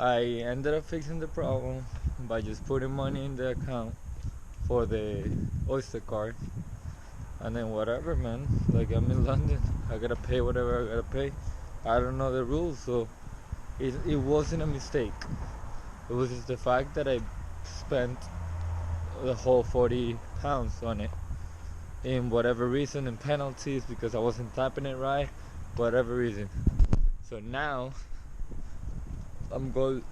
I ended up fixing the problem by just putting money in the account for the Oyster card, and then whatever, man. Like, I'm in London, I gotta pay whatever I gotta pay. I don't know the rules, so it wasn't a mistake. It was just the fact that I spent the whole £40 on it, in whatever reason, in penalties because I wasn't tapping it right, whatever reason. So now I'm going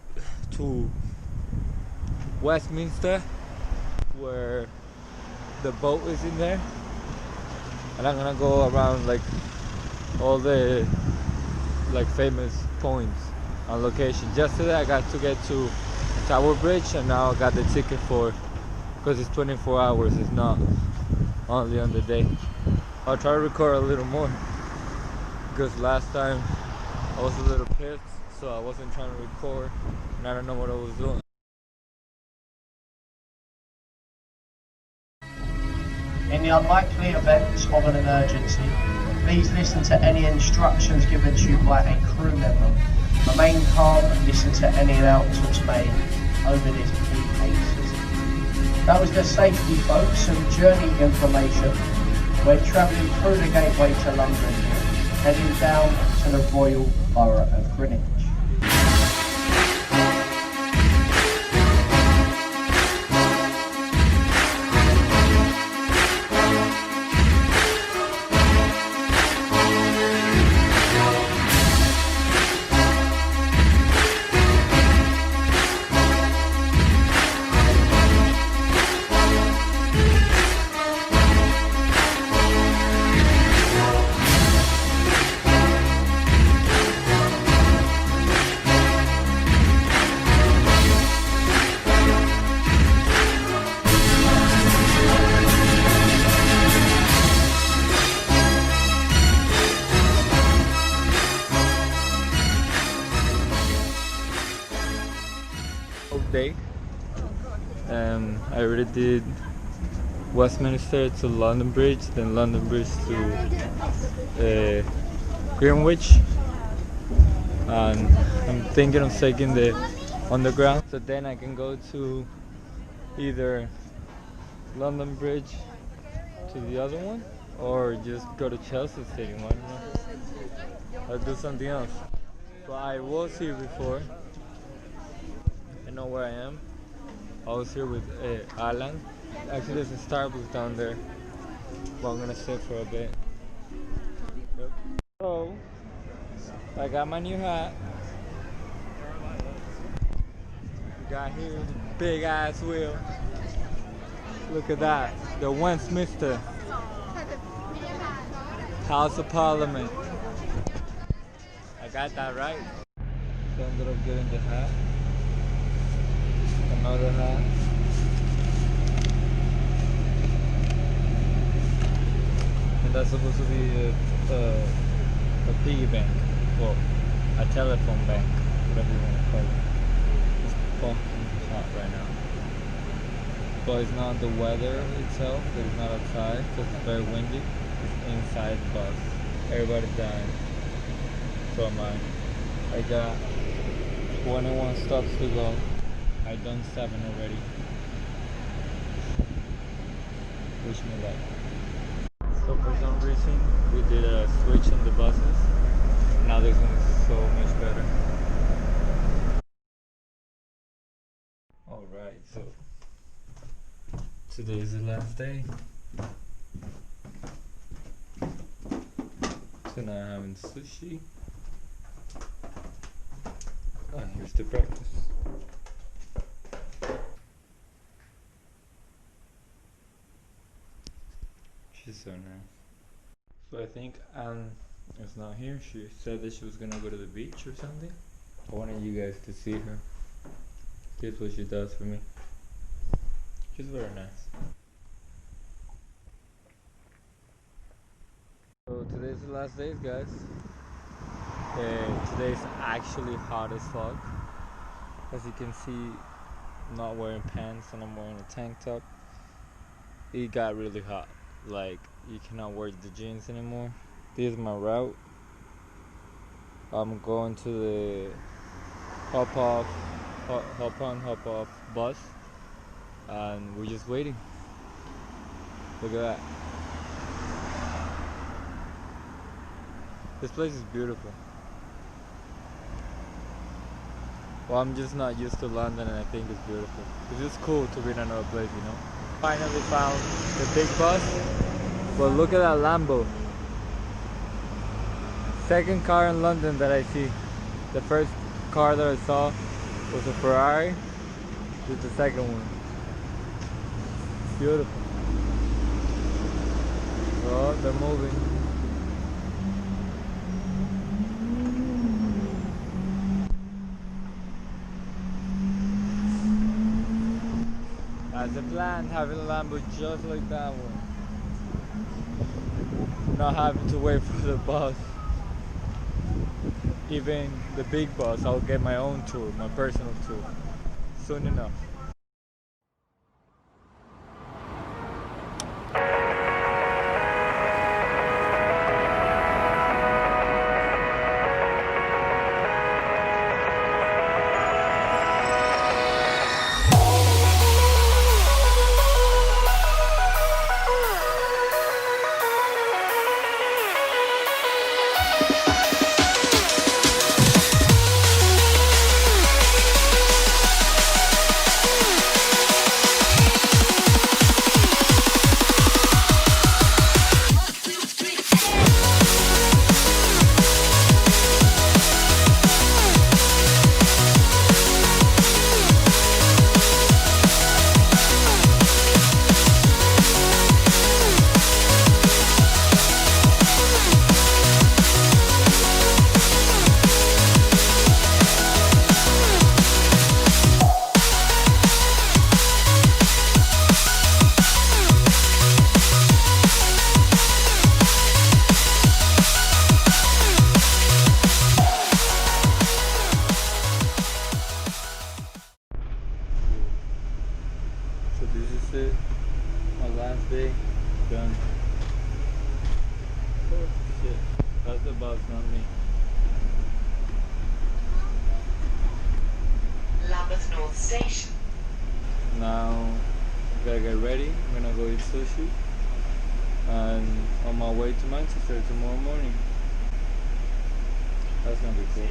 to Westminster, where the boat is in there, and I'm gonna go around like all the like famous points on location. Just today I got to get to Tower Bridge, and now I got the ticket for, because it's 24 hours, it's not only on the day. I'll try to record a little more, because last time I was a little pissed, so I wasn't trying to record and I don't know what I was doing. In the unlikely event of an emergency, please listen to any instructions given to you by a crew member. Remain calm and listen to any announcements made over this PA system. That was the safety, folks. Some journey information. We're travelling through the gateway to London, heading down to the Royal Borough of Greenwich. Day. I already did Westminster to London Bridge, then London Bridge to Greenwich, and I'm thinking of taking the underground, so then I can go to either London Bridge to the other one, or just go to Chelsea Stadium. I don't know. I'll do something else. But I was here before. I know where I am. I was here with Alan. Actually, there's a Starbucks down there, but I'm gonna sit for a bit. Yep. So, I got my new hat. We got here the big ass wheel. Look at that, the Westminster House of Parliament. I got that right. So I ended up getting the hat. Another hat. And that's supposed to be a piggy bank, or a telephone bank, whatever you want to call it. It's fucking hot right now. But it's not the weather itself, it's not outside because it's very windy. It's inside the bus. Everybody's dying. So am I. I got 21 stops to go. I've done 7 already. Wish me luck. So for some reason we did a switch on the buses. Now this one is so much better. Alright, so today is the last day. Tonight I'm having sushi. Ah, here's the breakfast. She's so nice. So I think Anne is not here. She said that she was gonna go to the beach or something. I wanted you guys to see her. Here's what she does for me. She's very nice. So today's the last day, guys. Today's actually hot as fuck. As you can see, I'm not wearing pants and I'm wearing a tank top. It got really hot. Like, you cannot wear the jeans anymore. This is my route. I'm going to hop off, hop on, hop off bus, and we're just waiting. Look at that. This place is beautiful. Well, I'm just not used to London, and I think it's beautiful. It's just cool to be in another place, you know. Finally found the big bus, but look at that Lambo. Second car in London that I see. The first car that I saw was a Ferrari. This is the second one. Beautiful. Oh, they're moving. That's the plan, having a Lambo just like that one. Not having to wait for the bus. Even the big bus, I'll get my own tour, my personal tour, soon enough. So this is it, my last day, done. Oh shit, that's the bus, not me. Lambeth North Station. Now, gotta get ready, I'm gonna go eat sushi. And on my way to Manchester tomorrow morning. That's gonna be cool.